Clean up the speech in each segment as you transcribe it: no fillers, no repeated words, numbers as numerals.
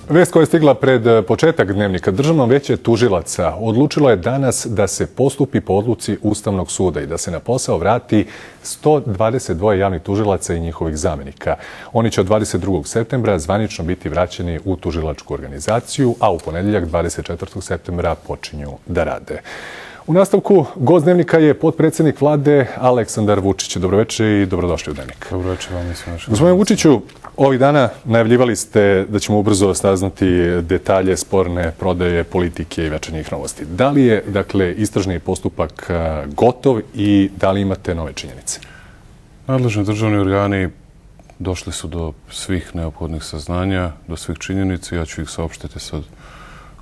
Vest koja je stigla pred početak dnevnika. Državno veće tužilaca odlučilo je danas da se postupi po odluci Ustavnog suda i da se na posao vrati 122 javnih tužilaca i njihovih zamenika. Oni će od 22. septembra zvanično biti vraćeni u tužilačku organizaciju, a u ponedeljak 24. septembra počinju da rade. U nastavku, gost dnevnika je potpredsjednik vlade Aleksandar Vučić. Dobroveče i dobrodošli u dnevnik. Dobroveče vam, mislim. Gospodine Vučiću, ovih dana najavljivali ste da ćemo ubrzo saznati detalje sporne prodaje Politike i Večernjih novosti. Da li je, dakle, istražni postupak gotov i da li imate nove činjenice? Nadležni državni organi došli su do svih neophodnih saznanja, do svih činjenica. Ja ću ih saopštiti sad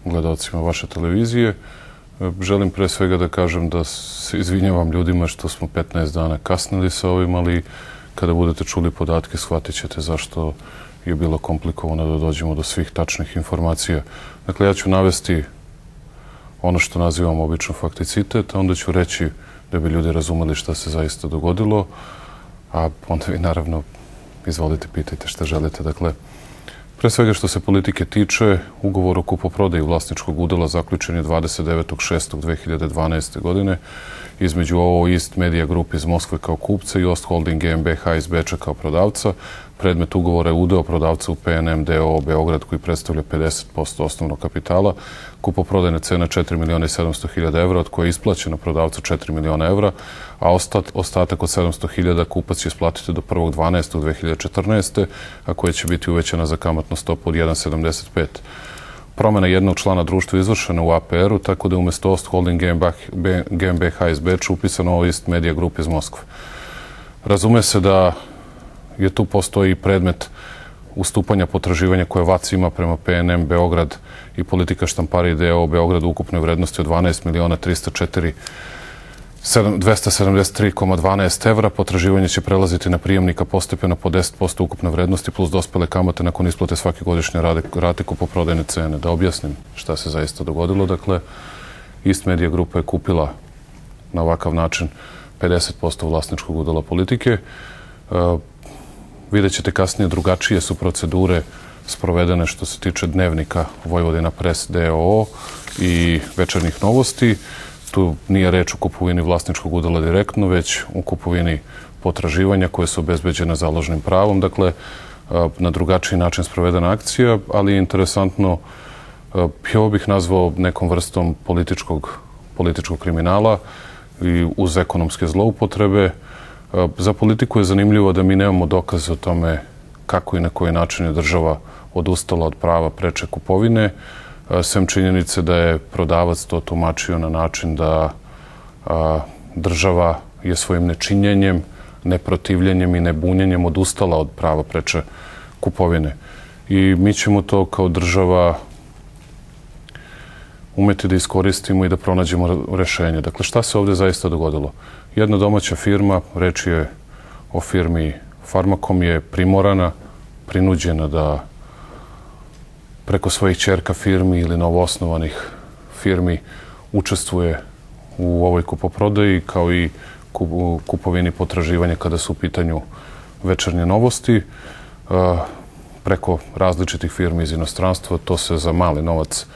gledalcima vaše televizije. Želim pre svega da kažem da se izvinjavam ljudima što smo 15 dana kasnili sa ovim, ali kada budete čuli podatke shvatit ćete zašto je bilo komplikovano da dođemo do svih tačnih informacija. Dakle, ja ću navesti ono što nazivam obično fakticitet, a onda ću reći da bi ljudi razumeli šta se zaista dogodilo, a onda vi naravno izvolite, pitajte šta želite. Dakle, pre svega što se Politike tiče, ugovor o kupoprodaji vlasničkog udela zaključen je 29.6.2012. godine između OO East Media Group iz Moskve kao kupca i Ost Holding GmbH iz Beča kao prodavca. Predmet ugovora je udeo prodavca u PNM DOO Beograd koji predstavlja 50% osnovnog kapitala. Kupoprodajna cena 4.700.000 evra, od koje je isplaćeno prodavcu 4 miliona evra, a ostatak od 700.000 kupac će isplatiti do 1.12.2014. a koje će biti uvećana za kamatnu stopu od 1,75. Promena jednog člana društva izvršena u APR-u, tako da je umjesto Ost Holding GmbH iz Beča upisano OO East Media Group iz Moskve. Razume se da je tu postoji predmet ustupanja potraživanja koje VAC ima prema PNM Beograd i Politika štamparija DOO Beograd u ukupnoj vrednosti od 12.304.273,12 evra. Potraživanje će prelaziti na prijemnika postepeno po 10% ukupne vrednosti plus dospele kamate nakon isplate svake godišnje rate kupoprodajne cene. Da objasnim šta se zaista dogodilo. Dakle, East Media Grupa je kupila na ovakav način 50% vlasničkog udela Politike. Vidjet ćete kasnije drugačije su procedure sprovedene što se tiče dnevnika Vojvodina Press DOO i Večernjih novosti. Tu nije reč o kupovini vlasničkog udela direktno, već u kupovini potraživanja koje su obezbeđene založnim pravom. Dakle, na drugačiji način sprovedena akcija, ali je interesantno, ovo bih nazvao nekom vrstom političkog kriminala i uz ekonomske zloupotrebe. Za Politiku je zanimljivo da mi nemamo dokaze o tome kako i na koji način je država odustala od prava preče kupovine, sem činjenice da je prodavac to tumačio na način da država je svojim nečinjenjem, neprotivljenjem i nebunjenjem odustala od prava preče kupovine. I mi ćemo to kao država umeti da iskoristimo i da pronađemo rešenje. Dakle, šta se ovdje zaista dogodilo? Jedna domaća firma, reč je o firmi Farmakom, je primorana, prinuđena da preko svojih ćerka firmi ili novoosnovanih firmi učestvuje u ovoj kupoprodaji kao i kupovini potraživanja kada su u pitanju Večernje novosti. Preko različitih firmi iz inostranstva, to se za mali novac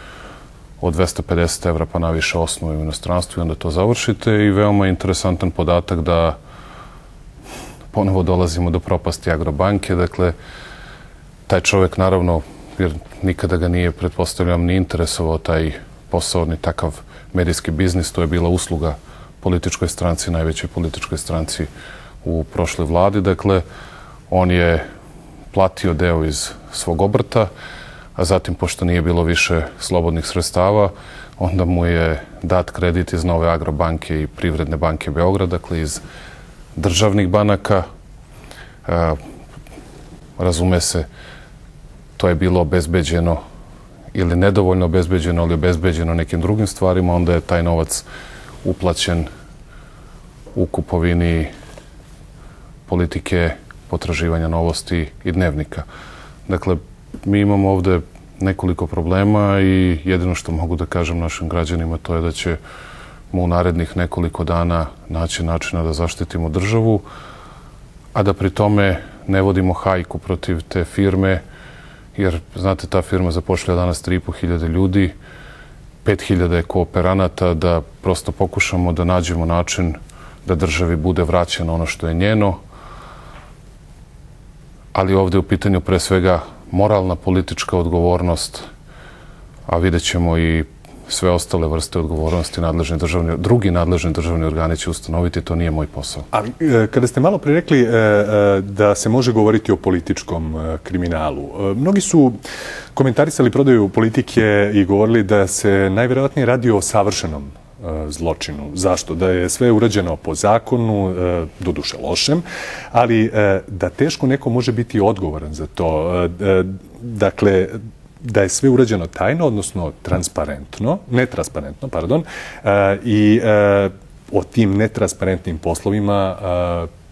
od 250 evra pa naviše osnuje u inostranstvu i onda to završite. I veoma interesantan podatak da ponovo dolazimo do propasti Agrobanke. Dakle, taj čovjek naravno, jer nikada ga nije, pretpostavljam, ni interesovao taj posao, ni takav medijski biznis. To je bila usluga političkoj stranci, najvećoj političkoj stranci u prošloj vladi. Dakle, on je platio deo iz svog obrta, a zatim, pošto nije bilo više slobodnih sredstava, onda mu je dat kredit iz Nove Agrobanke i Privredne banke Beograd, dakle iz državnih banaka. Razume se, to je bilo obezbeđeno ili nedovoljno obezbeđeno, ali obezbeđeno nekim drugim stvarima, onda je taj novac uplaćen u kupovini Politike, potraživanja novosti i dnevnika. Dakle, mi imamo ovde nekoliko problema i jedino što mogu da kažem našim građanima to je da ćemo u narednih nekoliko dana naći načina da zaštitimo državu, a da pri tome ne vodimo hajku protiv te firme jer, znate, ta firma zapošljava danas 3.500 ljudi, 5.000 je kooperanata, da prosto pokušamo da nađemo način da državi bude vraćeno ono što je njeno, ali ovdje je u pitanju pre svega moralna politička odgovornost, a vidjet ćemo i sve ostale vrste odgovornosti drugi nadležni državni organi će ustanoviti, to nije moj posao. Ali kada ste malo pre rekli da se može govoriti o političkom kriminalu, mnogi su komentarisali prodaju politike i govorili da se najvjerojatnije radi o savršenom zločinu. Zašto? Da je sve urađeno po zakonu, doduše lošem, ali da teško neko može biti odgovoran za to. Dakle, da je sve urađeno tajno, odnosno netransparentno, i o tim netransparentnim poslovima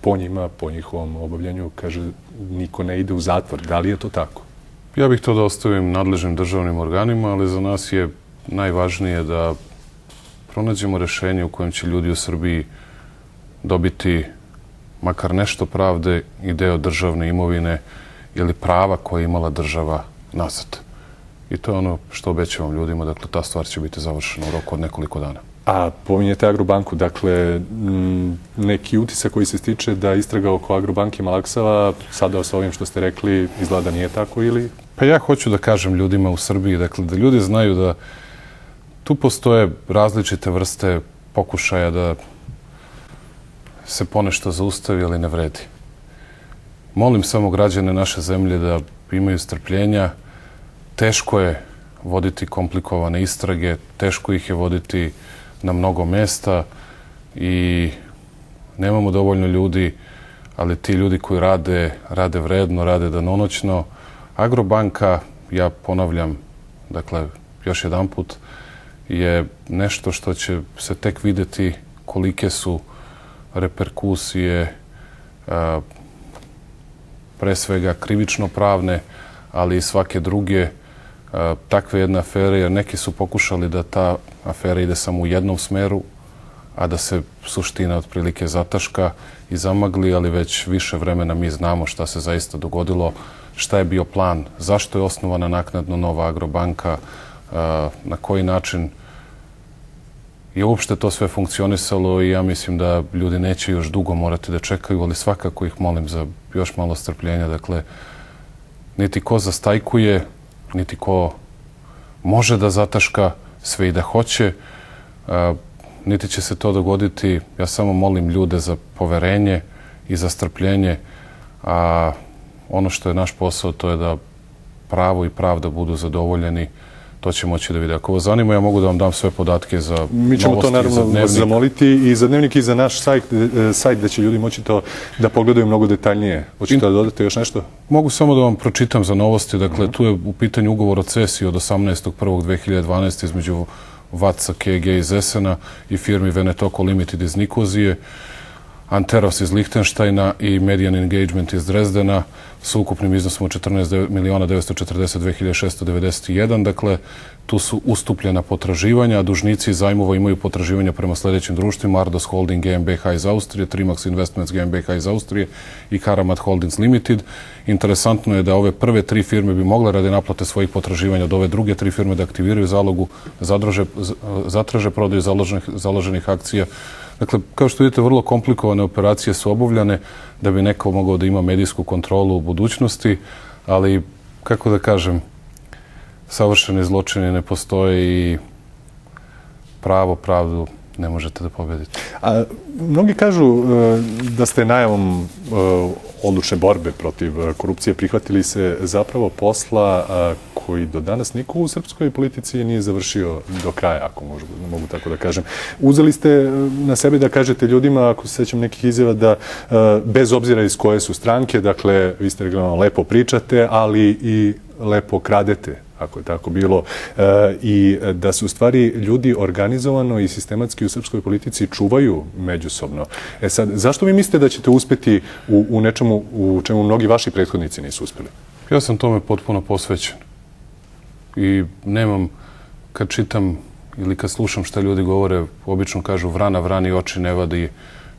po njima, po njihovom obavljanju, kaže, niko ne ide u zatvor. Da li je to tako? Ja bih to da ostavim nadležnim državnim organima, ali za nas je najvažnije da pronađemo rešenje u kojem će ljudi u Srbiji dobiti makar nešto pravde i deo državne imovine ili prava koje je imala država nazad. I to je ono što obećavam ljudima, dakle, ta stvar će biti završena u roku od nekoliko dana. A pominjete Agrobanku, dakle, neki utisak koji se stiče da istraga oko Agrobanke malaksava, sada sa ovim što ste rekli, izgleda nije tako ili? Pa ja hoću da kažem ljudima u Srbiji, dakle, da ljudi znaju da tu postoje različite vrste pokušaja da se ponešto zaustavi, ali ne vredi. Molim samo građane naše zemlje da imaju strpljenja. Teško je voditi komplikovane istrage, teško ih je voditi na mnogo mesta i nemamo dovoljno ljudi, ali ti ljudi koji rade vredno, rade danonoćno. Agrobanka, ja ponavljam, dakle, još jedan put, je nešto što će se tek videti kolike su reperkusije, pre svega krivično pravne, ali i svake druge takve jedne afere, jer neki su pokušali da ta afera ide samo u jednom smeru, a da se suština otprilike zataška i zamagli, ali već više vremena mi znamo šta se zaista dogodilo, šta je bio plan, zašto je osnovana naknadno nova Agrobanka, na koji način je uopšte to sve funkcionisalo i ja mislim da ljudi neće još dugo morati da čekaju, ali svakako ih molim za još malo strpljenja. Dakle, niti ko zastajkuje, niti ko može da zataška, sve i da hoće, niti će se to dogoditi. Ja samo molim ljude za poverenje i za strpljenje, a ono što je naš posao to je da pravo i pravda budu zadovoljeni. To će moći da vide. Ako vas zanima, ja mogu da vam dam sve podatke za novosti, mi ćemo to naravno zamoliti i za Dnevnik i za naš sajt gde će ljudi moći to da pogledaju mnogo detaljnije. Hoćete da dodate još nešto? Mogu samo da vam pročitam za novosti. Dakle, tu je u pitanju ugovor o cesiji od 18.1.2012. između Vatsa KG iz Esena i firmi Venetoko Limited iz Nikozije, Anteros iz Lihtenštajna i Median Engagement iz Drezdena sa ukupnim iznosom od 14.942.691. Dakle, tu su ustupljena potraživanja, a dužnici zajmova imaju potraživanja prema sledećim društvima: Ardos Holding GmbH iz Austrije, Trimax Investments GmbH iz Austrije i Karamat Holdings Limited. Interesantno je da ove prve tri firme bi mogle radi naplate svojih potraživanja od ove druge tri firme da aktiviraju zalogu, zatraže prodaju založenih akcija. Dakle, kao što vidite, vrlo komplikovane operacije su obavljane da bi neko mogao da ima medijsku kontrolu u budućnosti, ali, kako da kažem, savršeni zločini ne postoje i pravdu ne možete da pobedite. A mnogi kažu da ste najavom odlučne borbe protiv korupcije prihvatili se zapravo posla koji do danas niko u srpskoj politici nije završio do kraja, ako mogu tako da kažem. Uzeli ste na sebe da kažete ljudima, ako se sećam nekih izjava, da bez obzira iz koje su stranke, dakle, vi ste rekli, lepo pričate, ali i lepo kradete, ako je tako bilo, i da se u stvari ljudi organizovano i sistematski u srpskoj politici čuvaju međusobno. E sad, zašto vi mislite da ćete uspeti u nečemu u čemu mnogi vaši prethodnici nisu uspeli? Ja sam tome potpuno posvećen. I nemam, kad čitam ili kad slušam šta ljudi govore, obično kažu vrana vrani oči ne vadi,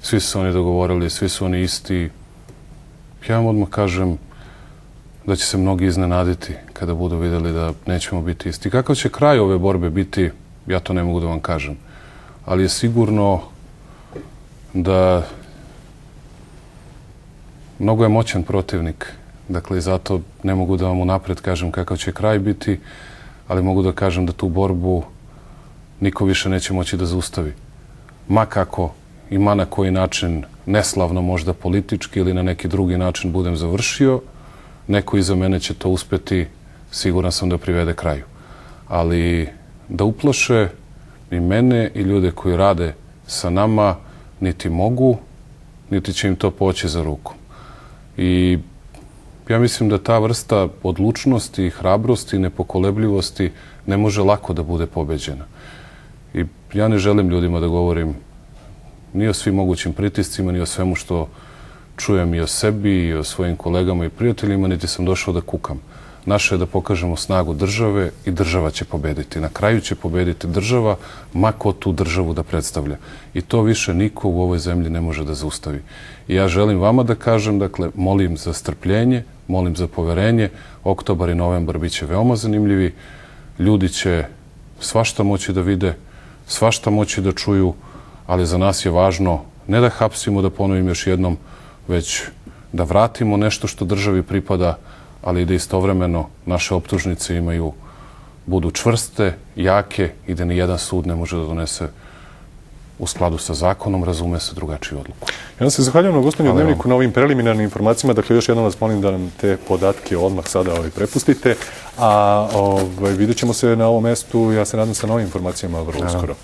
svi su oni dogovorili, svi su oni isti. Ja vam odmah kažem, da će se mnogi iznenaditi kada budu vidjeli da nećemo biti isti. Kakav će kraj ove borbe biti, ja to ne mogu da vam kažem. Ali je sigurno da mnogo je moćan protivnik. Dakle, i zato ne mogu da vam unapred kažem kakav će kraj biti, ali mogu da kažem da tu borbu niko više neće moći da zaustavi. Ma kako i ma na koji način, neslavno možda politički ili na neki drugi način budem završio, neko iza mene će to uspeti, siguran sam da privede kraju. Ali da uplaše i mene i ljude koji rade sa nama, niti mogu, niti će im to poći za rukom. I ja mislim da ta vrsta odlučnosti, hrabrosti, nepokolebljivosti ne može lako da bude pobeđena. I ja ne želim ljudima da govorim ni o svim mogućim pritiscima, ni o svemu što čujem i o sebi, i o svojim kolegama i prijateljima, niti sam došao da kukam. Naše je da pokažemo snagu države i država će pobediti. Na kraju će pobediti država, ma ko tu državu da predstavlja. I to više niko u ovoj zemlji ne može da zaustavi. I ja želim vama da kažem, dakle, molim za strpljenje, molim za poverenje. Oktobar i novembar bit će veoma zanimljivi. Ljudi će svašta moći da vide, svašta moći da čuju, ali za nas je važno ne da hapsimo, da ponovim još jednom, već da vratimo nešto što državi pripada, ali i da istovremeno naše optužnice budu čvrste, jake i da ni jedan sud ne može da donese u skladu sa zakonom, razume se, drugačiju odluku. Ja vam se zahvaljujem na gostanju u Dnevniku na ovim preliminarnim informacijama. Dakle, još jednom vas molim da nam te podatke odmah sada prepustite. A vidjet ćemo se na ovom mestu, ja se nadam, sa novim informacijama vrlo uskoro.